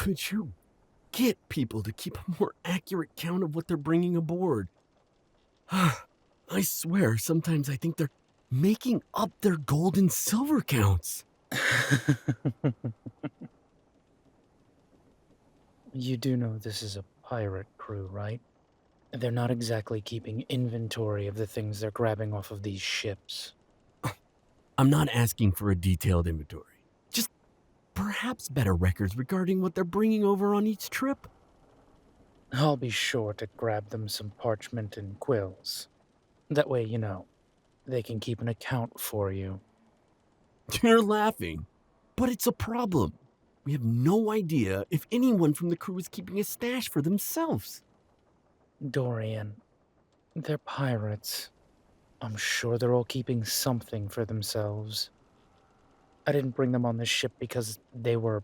could you get people to keep a more accurate count of what they're bringing aboard? I swear, sometimes I think they're making up their gold and silver counts. You do know this is a pirate crew, right? They're not exactly keeping inventory of the things they're grabbing off of these ships. I'm not asking for a detailed inventory. Just perhaps better records regarding what they're bringing over on each trip. I'll be sure to grab them some parchment and quills. That way, they can keep an account for you. You're laughing, but it's a problem. We have no idea if anyone from the crew is keeping a stash for themselves. Dorian, they're pirates. I'm sure they're all keeping something for themselves. I didn't bring them on this ship because they were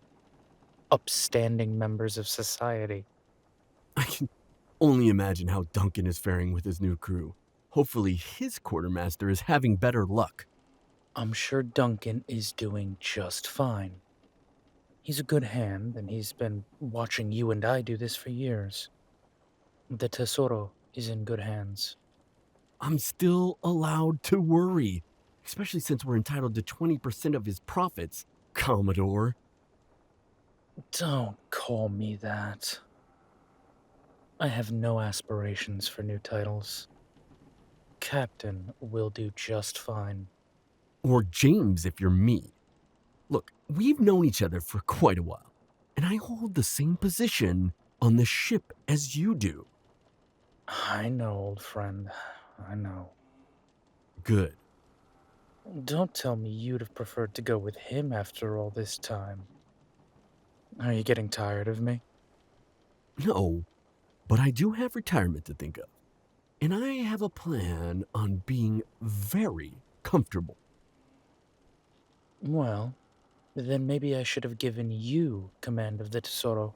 upstanding members of society. I can only imagine how Duncan is faring with his new crew. Hopefully, his quartermaster is having better luck. I'm sure Duncan is doing just fine. He's a good hand, and he's been watching you and I do this for years. The Tesoro is in good hands. I'm still allowed to worry, especially since we're entitled to 20% of his profits, Commodore. Don't call me that. I have no aspirations for new titles. Captain will do just fine. Or James if you're me. Look, we've known each other for quite a while, and I hold the same position on the ship as you do. I know, old friend. I know. Good. Don't tell me you'd have preferred to go with him after all this time. Are you getting tired of me? No, but I do have retirement to think of, and I have a plan on being very comfortable. Well, then maybe I should have given you command of the Tesoro.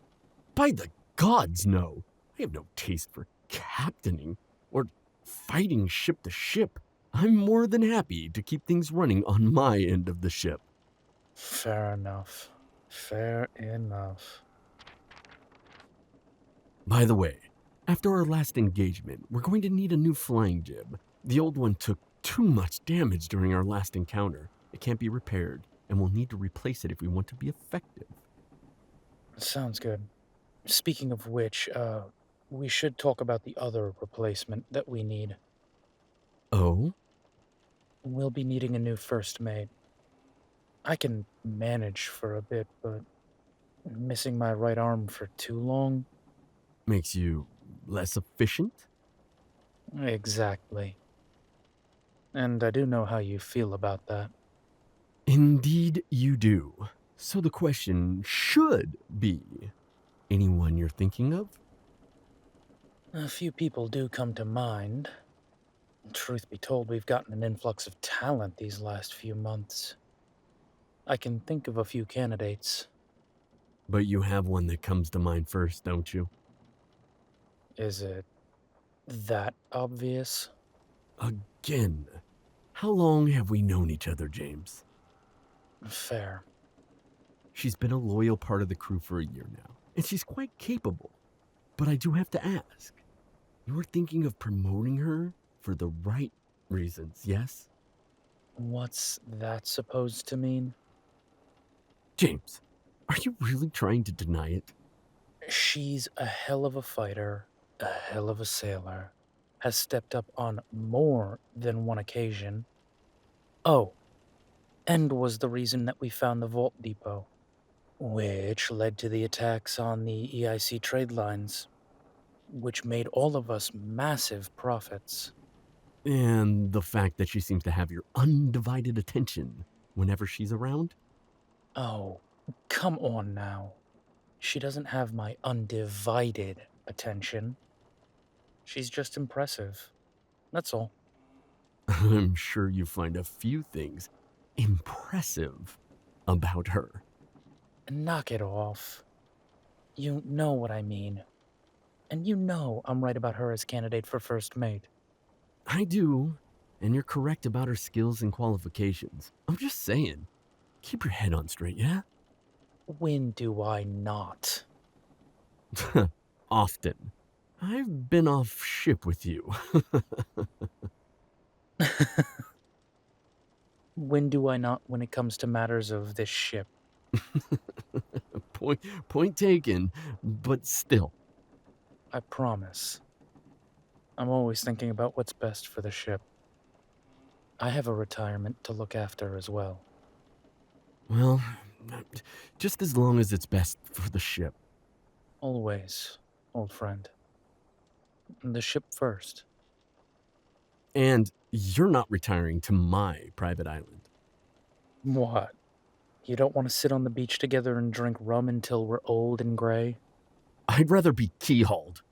By the gods, no. I have no taste for captaining or fighting ship to ship. I'm more than happy to keep things running on my end of the ship. Fair enough. Fair enough. By the way, after our last engagement, we're going to need a new flying jib. The old one took too much damage during our last encounter. It can't be repaired, and we'll need to replace it if we want to be effective. Sounds good. Speaking of which, we should talk about the other replacement that we need. Oh? We'll be needing a new first mate. I can manage for a bit, but missing my right arm for too long? Makes you less efficient? Exactly. And I do know how you feel about that. Indeed, you do. So the question should be, anyone you're thinking of? A few people do come to mind. Truth be told, we've gotten an influx of talent these last few months. I can think of a few candidates. But you have one that comes to mind first, don't you? Is it that obvious? Again, how long have we known each other, James? Fair. She's been a loyal part of the crew for a year now, and she's quite capable. But I do have to ask, you're thinking of promoting her for the right reasons, yes? What's that supposed to mean? James, are you really trying to deny it? She's a hell of a fighter, a hell of a sailor, has stepped up on more than one occasion. Oh, and was the reason that we found the Vault Depot, which led to the attacks on the E.I.C trade lines, which made all of us massive profits. And the fact that she seems to have your undivided attention whenever she's around? Oh, come on now. She doesn't have my undivided attention. She's just impressive. That's all. I'm sure you find a few things impressive about her. Knock it off. You know what I mean. And you know I'm right about her as candidate for first mate. I do, and you're correct about her skills and qualifications. I'm just saying, keep your head on straight, yeah? When do I not? Often. I've been off ship with you. When do I not when it comes to matters of this ship? Point taken, but still. I promise. I'm always thinking about what's best for the ship. I have a retirement to look after as well. Well, just as long as it's best for the ship. Always, old friend. The ship first. And you're not retiring to my private island. What? You don't want to sit on the beach together and drink rum until we're old and gray? I'd rather be keyhauled.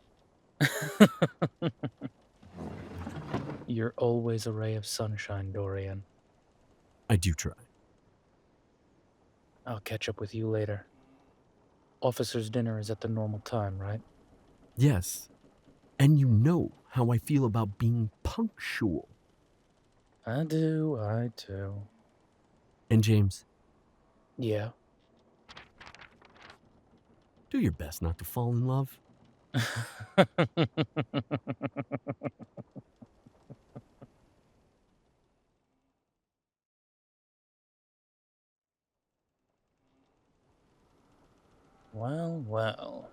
You're always a ray of sunshine, Dorian. I do try. I'll catch up with you later. Officer's dinner is at the normal time, right? Yes. And you know how I feel about being punctual. I do, I do. And James, Yeah. do your best not to fall in love. Well, well.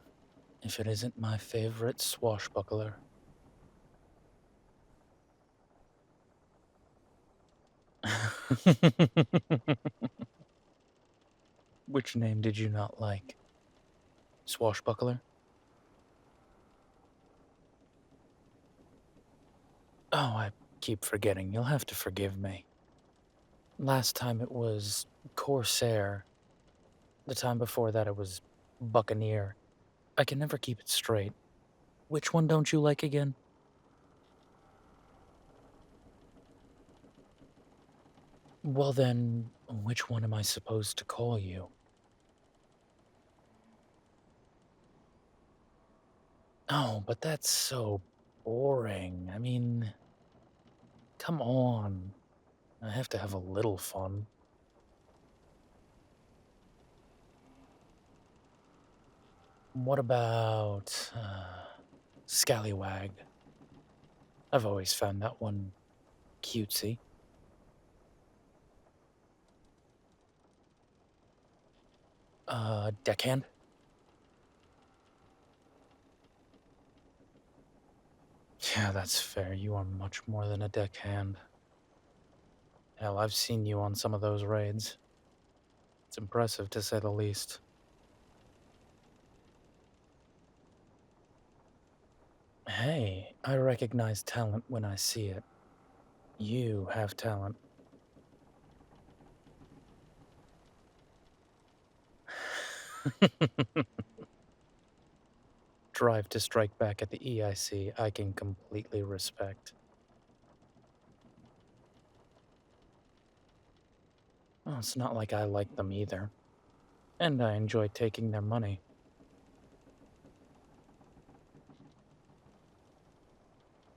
If it isn't my favorite swashbuckler. Which name did you not like? Swashbuckler? Oh, I keep forgetting. You'll have to forgive me. Last time it was Corsair. The time before that it was Buccaneer. I can never keep it straight. Which one don't you like again? Well then, which one am I supposed to call you? Oh, but that's so boring. I mean, come on. I have to have a little fun. What about Scallywag? I've always found that one cutesy. Deckhand? Yeah, that's fair. You are much more than a deckhand. Hell, I've seen you on some of those raids. It's impressive, to say the least. Hey, I recognize talent when I see it. You have talent. Drive to strike back at the E.I.C. I can completely respect. Well, it's not like I like them either. And I enjoy taking their money.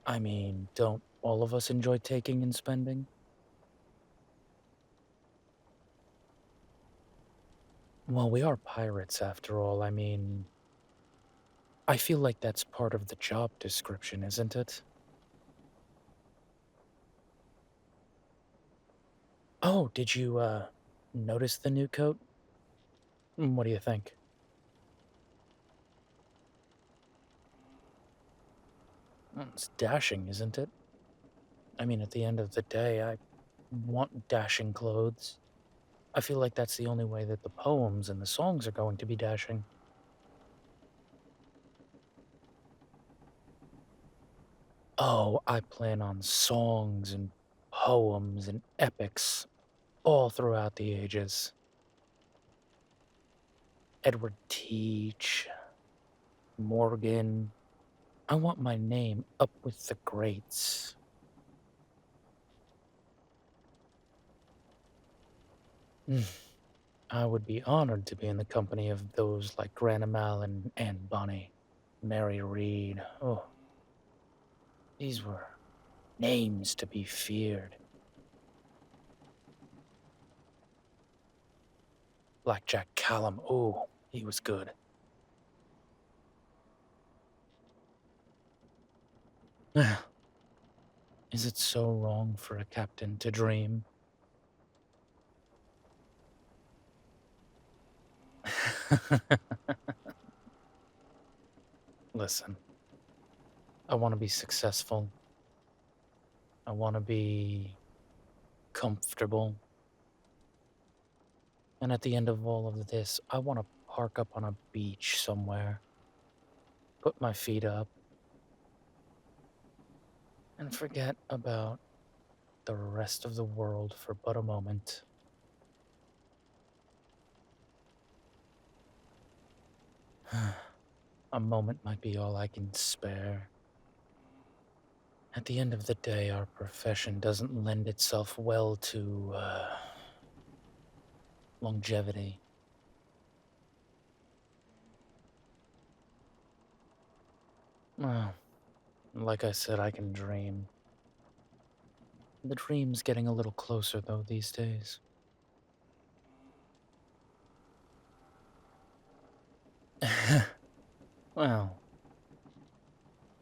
I mean, don't all of us enjoy taking and spending? Well, we are pirates after all. I mean, I feel like that's part of the job description, isn't it? Oh, did you, notice the new coat? What do you think? It's dashing, isn't it? I mean, at the end of the day, I want dashing clothes. I feel like that's the only way that the poems and the songs are going to be dashing. Oh, I plan on songs and poems and epics all throughout the ages. Edward Teach, Morgan. I want my name up with the greats. Mm, I would be honored to be in the company of those like Granimal and Anne Bonny, Mary Read. Oh, these were names to be feared. Blackjack Callum. Oh, he was good. Is it so wrong for a captain to dream? Listen, I want to be successful. I want to be comfortable. And at the end of all of this, I want to park up on a beach somewhere, put my feet up, and forget about the rest of the world for but a moment. A moment might be all I can spare. At the end of the day, our profession doesn't lend itself well to, longevity. Well, like I said, I can dream. The dream's getting a little closer, though, these days. Well,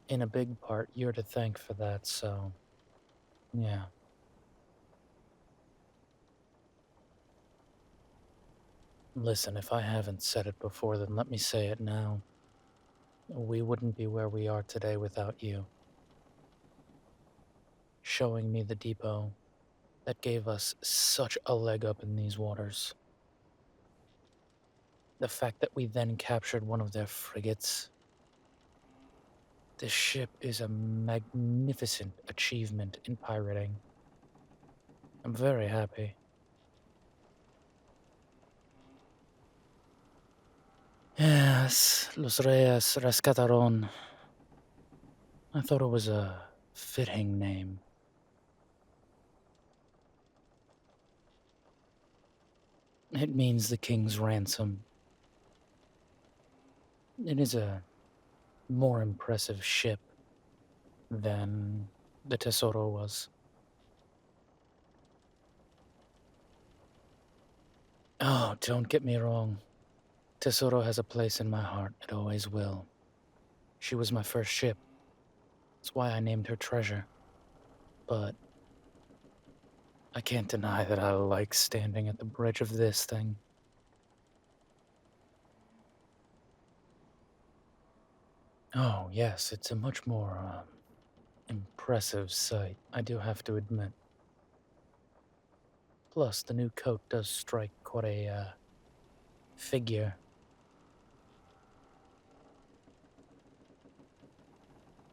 in a big part, you're to thank for that, so, yeah. Listen, if I haven't said it before, then let me say it now. We wouldn't be where we are today without you. Showing me the depot that gave us such a leg up in these waters. The fact that we then captured one of their frigates. This ship is a magnificent achievement in pirating. I'm very happy. Yes, Los Reyes Rescataron. I thought it was a fitting name. It means the king's ransom. It is a more impressive ship than the Tesoro was. Oh, don't get me wrong. Tesoro has a place in my heart. It always will. She was my first ship. That's why I named her Treasure. But I can't deny that I like standing at the bridge of this thing. Oh, yes, it's a much more, impressive sight, I do have to admit. Plus, the new coat does strike quite a, figure.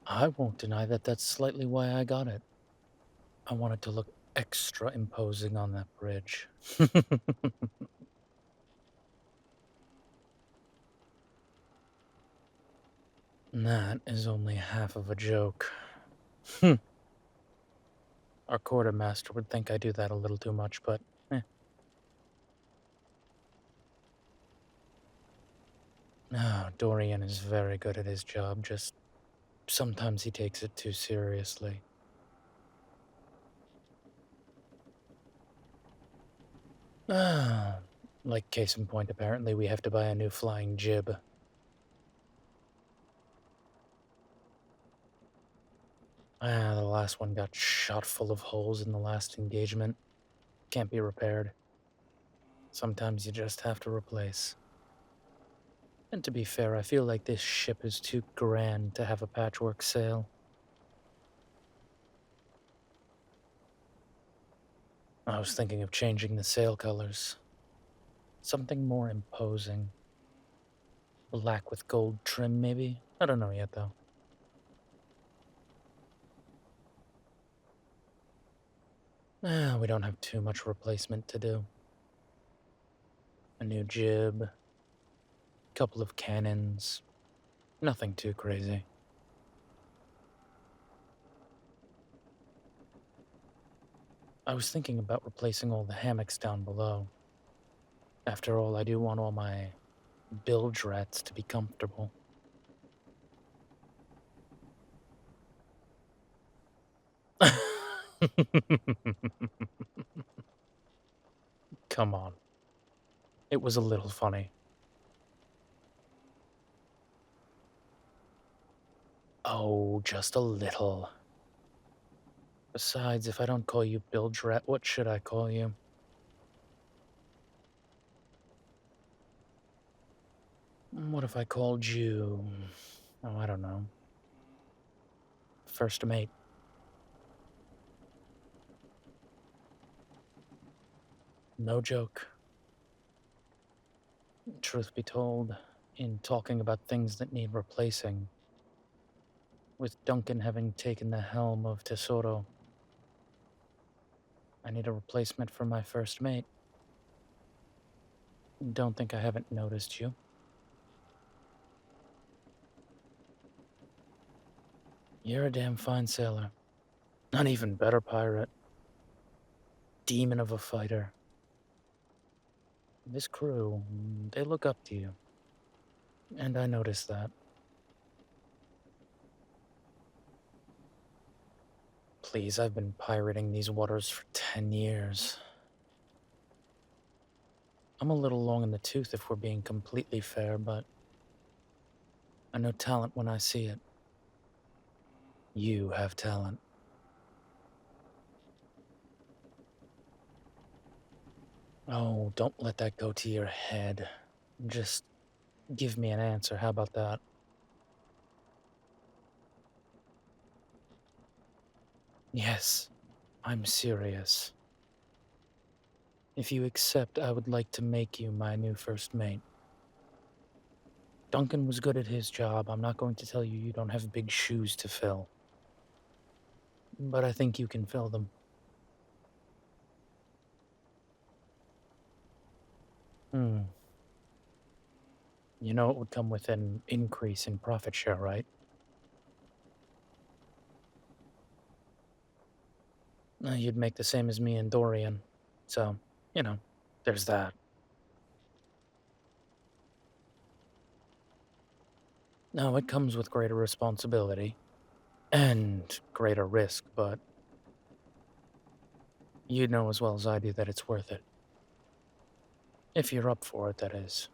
I won't deny that that's slightly why I got it. I wanted to look extra imposing on that bridge. That is only half of a joke. Our quartermaster would think I do that a little too much, but eh. No, Dorian is very good at his job, just sometimes he takes it too seriously. Ah, like case in point, apparently we have to buy a new flying jib. The last one got shot full of holes in the last engagement. Can't be repaired. Sometimes you just have to replace. And to be fair, I feel like this ship is too grand to have a patchwork sail. I was thinking of changing the sail colors. Something more imposing. Black with gold trim, maybe? I don't know yet, though. We don't have too much replacement to do. A new jib, couple of cannons. Nothing too crazy. I was thinking about replacing all the hammocks down below. After all, I do want all my bilge rats to be comfortable. Come on. It was a little funny. Oh, just a little. Besides, if I don't call you bilge rat, what should I call you? What if I called you... Oh, I don't know. First mate. No joke. Truth be told, in talking about things that need replacing, with Duncan having taken the helm of Tesoro, I need a replacement for my first mate. Don't think I haven't noticed you. You're a damn fine sailor. An even better pirate. Demon of a fighter. This crew, they look up to you. And I noticed that. Please, I've been pirating these waters for 10 years. I'm a little long in the tooth if we're being completely fair, but I know talent when I see it. You have talent. Oh, don't let that go to your head. Just give me an answer. How about that? Yes, I'm serious. If you accept, I would like to make you my new first mate. Duncan was good at his job. I'm not going to tell you you don't have big shoes to fill. But I think you can fill them. You know it would come with an increase in profit share, right? You'd make the same as me and Dorian. So, there's that. No, it comes with greater responsibility. And greater risk, but you know as well as I do that it's worth it. If you're up for it, that is.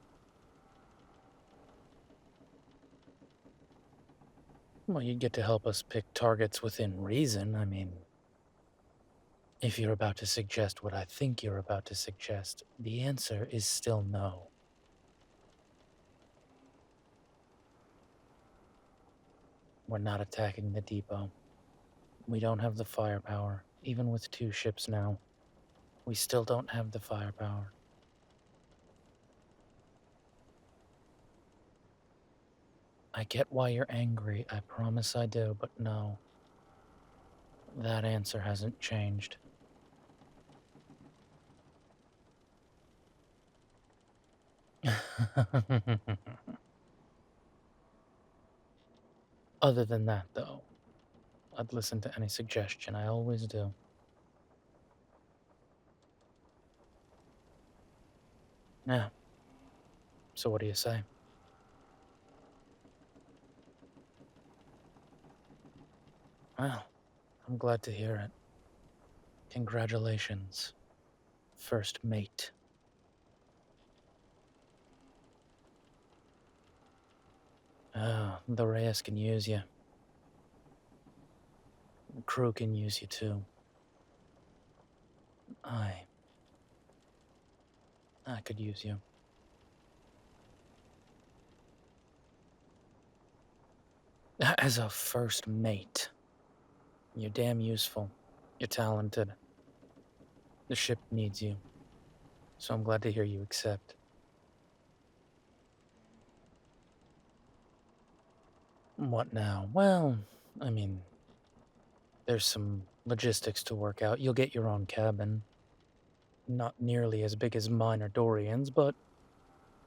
Well, you'd get to help us pick targets within reason. I mean, if you're about to suggest what I think you're about to suggest, the answer is still no. We're not attacking the depot. We don't have the firepower, even with 2 ships now. We still don't have the firepower. I get why you're angry, I promise I do, but no. That answer hasn't changed. Other than that, though, I'd listen to any suggestion, I always do. Yeah. So what do you say? Well, I'm glad to hear it. Congratulations, first mate. Ah, the Reyes can use you. The crew can use you too. I could use you. As a first mate, you're damn useful. You're talented. The ship needs you. So I'm glad to hear you accept. What now? Well, I mean, there's some logistics to work out. You'll get your own cabin. Not nearly as big as mine or Dorian's, but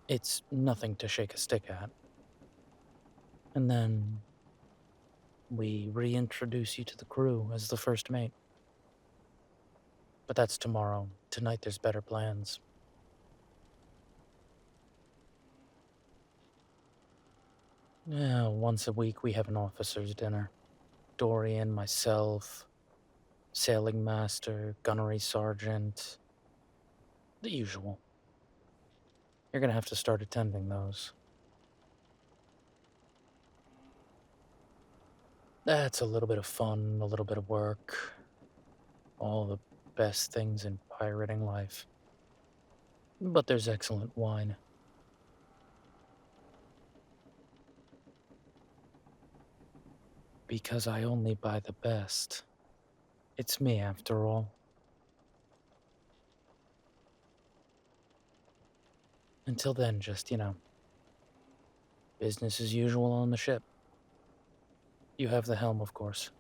it's nothing to shake a stick at. And then we reintroduce you to the crew as the first mate. But that's tomorrow. Tonight there's better plans. Yeah, once a week we have an officer's dinner. Dorian, myself, sailing master, gunnery sergeant. The usual. You're gonna have to start attending those. That's a little bit of fun, a little bit of work, all the best things in pirating life. But there's excellent wine. Because I only buy the best. It's me, after all. Until then, just, business as usual on the ship. You have the helm, of course.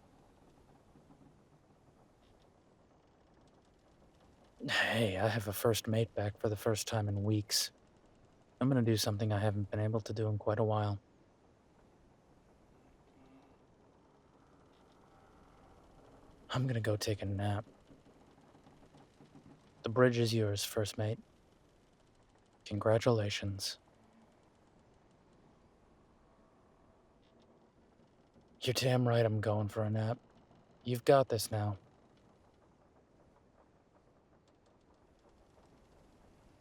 Hey, I have a first mate back for the first time in weeks. I'm gonna do something I haven't been able to do in quite a while. I'm gonna go take a nap. The bridge is yours, first mate. Congratulations. You're damn right I'm going for a nap. You've got this now.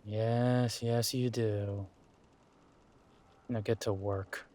Yes, yes, you do. Now get to work.